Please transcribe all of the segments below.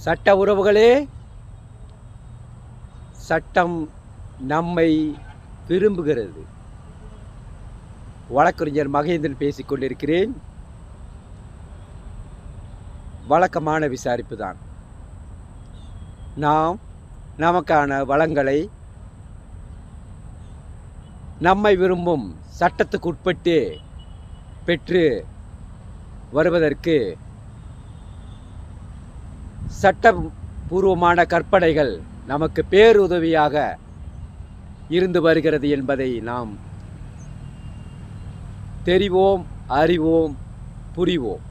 சட்ட உறவுகளே, சட்டம் நம்மை விரும்புகிறது. வழக்கறிஞர் மகேந்திரன் பேசிக் கொண்டிருக்கிறேன். வழக்கமான விசாரிப்பு தான். நாம் நமக்கான வளங்களை நம்மை விரும்பும் சட்டத்துக்கு உட்பட்டு பெற்று வருவதற்கு சட்டபூர்வமான கற்பனைகள் நமக்கு பேருதவியாக இருந்து வருகிறது என்பதை நாம் தெரிவோம், அறிவோம், புரிவோம்.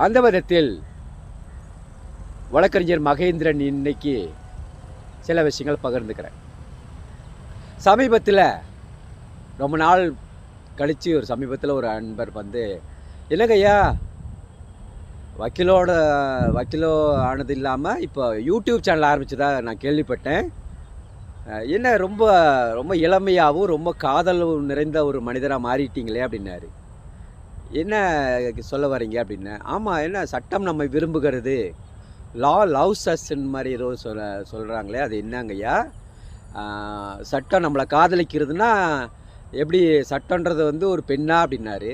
அந்த விதத்தில் வழக்கறிஞர் மகேந்திரன் இன்னைக்கு சில விஷயங்கள் பகிர்ந்துக்கிறேன். சமீபத்தில் ரொம்ப நாள் கழித்து சமீபத்தில் ஒரு அன்பர் என்னங்கய்யா வக்கீலோ ஆனது இல்லாமல் இப்போ யூடியூப் சேனல் ஆரம்பிச்சதா நான் கேள்விப்பட்டேன். என்ன ரொம்ப ரொம்ப இளமையாகவும் ரொம்ப காதலும் நிறைந்த ஒரு மனிதராக மாறிட்டீங்களே அப்படின்னாரு. என்ன சொல்ல வரீங்க அப்படின்னு. ஆமாம், என்ன சட்டம் நம்மை விரும்புகிறது, லா லவ்ஸ் அஸ்ன்னு மாதிரி ஏதோ சொல்கிறாங்களே, அது என்னங்கய்யா? சட்டம் நம்மளை காதலிக்கிறதுனா எப்படி? சட்டன்றது ஒரு பெண்ணா அப்படின்னாரு.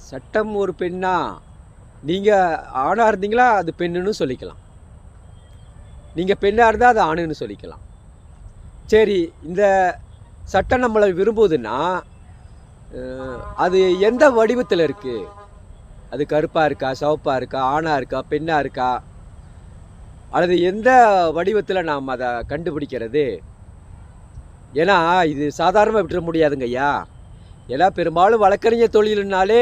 சட்டம் ஒரு பெண்ணா? நீங்கள் ஆணாக இருந்தீங்களா அது பெண்ணுன்னு சொல்லிக்கலாம், நீங்கள் பெண்ணாக இருந்தால் அது ஆணுன்னு சொல்லிக்கலாம். சரி, இந்த சட்டம் நம்மளை விரும்புவதுன்னா அது எந்த வடிவத்தில் இருக்குது? அது கருப்பாக இருக்கா, சிவப்பாக இருக்கா, ஆணாக இருக்கா, பெண்ணாக இருக்கா, அல்லது எந்த வடிவத்தில் நாம் அதை கண்டுபிடிக்கிறது? ஏன்னா இது சாதாரணமாக விட்டுற முடியாதுங்க ஐயா. ஏன்னா பெரும்பாலும் வழக்கறிஞர் தொழில்னாலே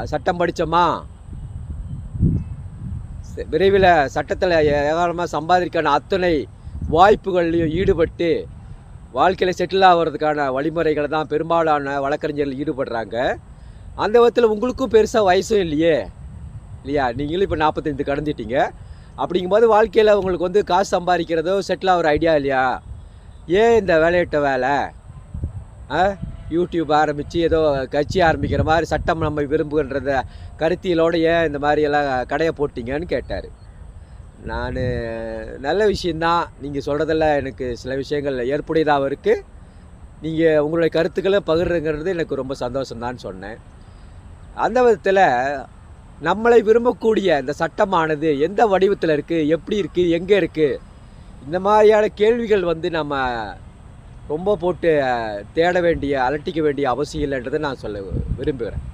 சட்டம் படித்தோமா, விரைவில் சட்டத்தில் ஏராளமாக சம்பாதிக்கான அத்தனை வாய்ப்புகள்லையும் ஈடுபட்டு வாழ்க்கையில் செட்டில் ஆகிறதுக்கான வழிமுறைகளை தான் பெரும்பாலான வழக்கறிஞர்கள் ஈடுபடுறாங்க. அந்த விதத்தில் உங்களுக்கும் பெருசாக வயசும் இல்லையா? நீங்களும் இப்போ 45 கடந்துட்டீங்க. அப்படிங்கும்போது வாழ்க்கையில் உங்களுக்கு காசு சம்பாதிக்கிறதோ செட்டில் ஆகிற ஐடியா இல்லையா? ஏன் இந்த வேலையிட்ட வேலை? யூடியூப் ஆரம்பித்து ஏதோ கட்சி ஆரம்பிக்கிற மாதிரி சட்டம் நம்ம விரும்புகின்றத கருத்தியலோடு ஏன் இந்த மாதிரியெல்லாம் கடையை போட்டிங்கன்னு கேட்டார். நான் நல்ல விஷயந்தான், நீங்கள் சொல்கிறதெல்லாம் எனக்கு சில விஷயங்கள் ஏற்புடையதாக இருக்குது, நீங்கள் உங்களுடைய கருத்துக்களை பகிர்றங்கிறது எனக்கு ரொம்ப சந்தோஷம்தான்னு சொன்னேன். அந்த விதத்தில் நம்மளை விரும்பக்கூடிய இந்த சட்டமானது எந்த வடிவத்தில் இருக்குது, எப்படி இருக்குது, எங்கே இருக்குது, இந்த மாதிரியான கேள்விகள் நம்ம ரொம்ப போட்டு தேட வேண்டிய அலட்டிக்க வேண்டிய அவசியம் இல்லைன்றதை நான் சொல்ல விரும்புகிறேன்.